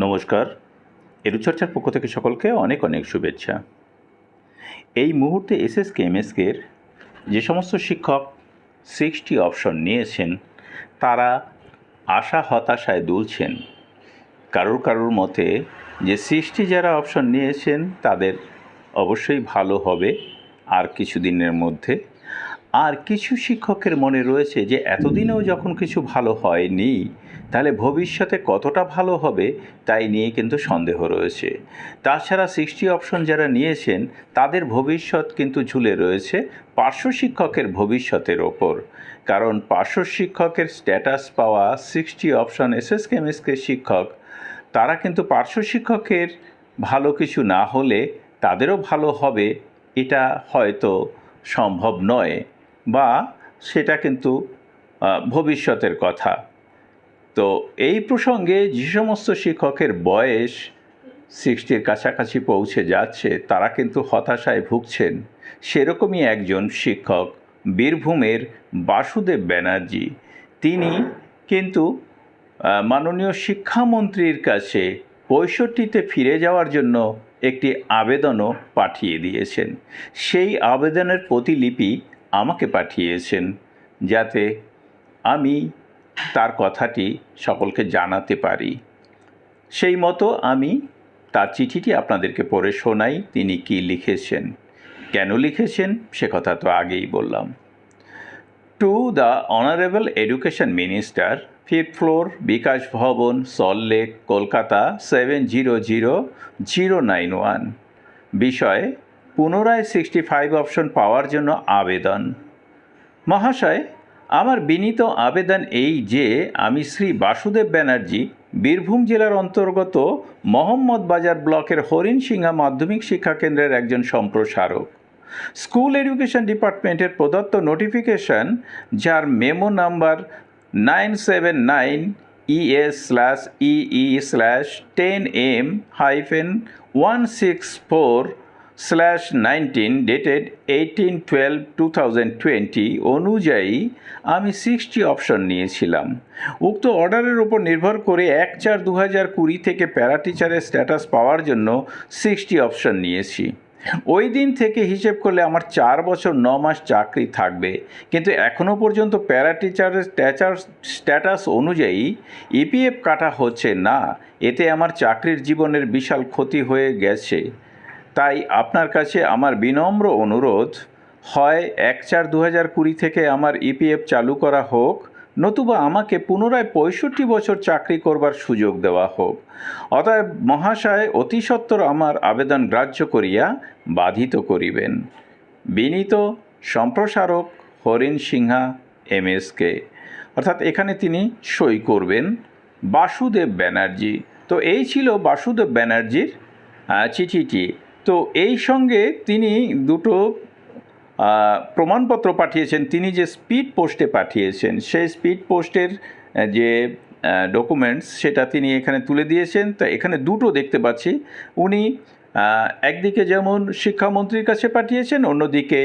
নমস্কার, এডুচর্চার পক্ষ থেকে সকলকে অনেক অনেক শুভেচ্ছা। এই মুহূর্তে এসএসকে এমএসকের যে সমস্ত শিক্ষক 60 অপশন নিয়েছেন তারা আশা হতাশায় দুলছেন। কারোর মতে যে 60 যারা অপশন নিয়েছেন তাদের অবশ্যই ভালো হবে আর কিছুদিনের মধ্যে। আর কিছু শিক্ষকের মনে রয়েছে যে এতদিনেও যখন কিছু ভালো হয়নি তাহলে ভবিষ্যতে কতটা ভালো হবে তাই নিয়ে কিন্তু সন্দেহ রয়েছে। তাছাড়া 60 অপশন যারা নিয়েছেন তাদের ভবিষ্যৎ কিন্তু ঝুলে রয়েছে পার্শ্ব শিক্ষকের ভবিষ্যতের ওপর। কারণ পার্শ্ব শিক্ষকের স্ট্যাটাস পাওয়া 60 অপশন এসএসকে এমএসকে শিক্ষক, তারা কিন্তু পার্শ্ব শিক্ষকের ভালো কিছু না হলে তাদেরও ভালো হবে এটা হয়তো সম্ভব নয়, বা সেটা কিন্তু ভবিষ্যতের কথা। তো এই প্রসঙ্গে যে সমস্ত শিক্ষকের বয়স 60-র কাছাকাছি পৌঁছে যাচ্ছে তারা কিন্তু হতাশায় ভুগছেন। সেরকমই একজন শিক্ষক বীরভূমের বাসুদেব ব্যানার্জি, তিনি কিন্তু মাননীয় শিক্ষামন্ত্রীর কাছে 65-তে ফিরে যাওয়ার জন্য একটি আবেদনও পাঠিয়ে দিয়েছেন। সেই আবেদনের প্রতিলিপি আমাকে পাঠিয়েছেন যাতে আমি তার কথাটি সকলকে জানাতে পারি। সেই মতো আমি তার চিঠিটি আপনাদেরকে পড়ে শোনাই তিনি কি লিখেছেন। কেন লিখেছেন সে কথা তো আগেই বললাম। To the honourable education minister, 5th floor, Bikash Bhavan, Salt Lake, Kolkata 700091। বিষয় পুনরায় 65 অপশন পাওয়ার জন্য আবেদন। মহাশয়, আমার বিনীত আবেদন এই যে আমি শ্রী বাসুদেব ব্যানার্জি, বীরভূম জেলার অন্তর্গত মোহাম্মদ বাজার ব্লকের হরিণসিংহা মাধ্যমিক শিক্ষা কেন্দ্রের একজন সম্প্রসারক। স্কুল এডুকেশন ডিপার্টমেন্টের প্রদত্ত নোটিফিকেশন, যার মেমো নাম্বার 979ES/EE/10M-164/19 ডেটেড 18/12/2020 অনুযায়ী আমি 60 অপশন নিয়েছিলাম। উক্ত অর্ডারের উপর নির্ভর করে 1/4/2020 থেকে প্যারা টিচারের স্ট্যাটাস পাওয়ার জন্য 60 অপশন নিয়েছি। ওই দিন থেকে হিসেব করলে আমার 4 বছর 9 মাস চাকরি থাকবে, কিন্তু এখনও পর্যন্ত প্যারা টিচারের স্ট্যাটাস অনুযায়ী ইপিএফ কাটা হচ্ছে না। এতে আমার চাকরির জীবনের বিশাল ক্ষতি হয়ে গেছে। তাই আপনার কাছে আমার বিনম্র অনুরোধ, হয় 1/4/2020 থেকে আমার ইপিএফ চালু করা হোক, নতুবা আমাকে পুনরায় 65 বছর চাকরি করবার সুযোগ দেওয়া হোক। অতএব মহাশয় অতি সত্বর আমার আবেদন গ্রাহ্য করিয়া বাধিত করিবেন। বিনীত সম্প্রসারক হরিণসিংহা এমএসকে। অর্থাৎ এখানে তিনি সই করবেন বাসুদেব ব্যানার্জি। তো এই ছিল বাসুদেব ব্যানার্জির চিঠিটি। তো এই সঙ্গে তিনি দুটো প্রমাণপত্র পাঠিয়েছেন। তিনি যে স্পিড পোস্টে পাঠিয়েছেন সেই স্পিড পোস্টের যে ডকুমেন্টস সেটা তিনি এখানে তুলে দিয়েছেন। তা এখানে দুটো দেখতে পাচ্ছি। উনি একদিকে যেমন শিক্ষামন্ত্রীর কাছে পাঠিয়েছেন, অন্যদিকে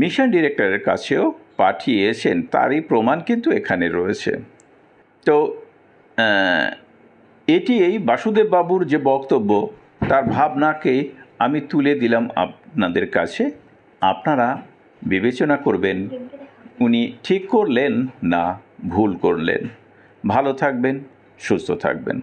মিশন ডিরেক্টরের কাছেও পাঠিয়েছেন, তারই প্রমাণ কিন্তু এখানে রয়েছে। তো এটি এই বাসুদেব বাবুর যে বক্তব্য তার ভাবনাকে আমি তুলে দিলাম আপনাদের কাছে। আপনারা বিবেচনা করবেন উনি ঠিক করলেন না ভুল করলেন। ভালো থাকবেন, সুস্থ থাকবেন।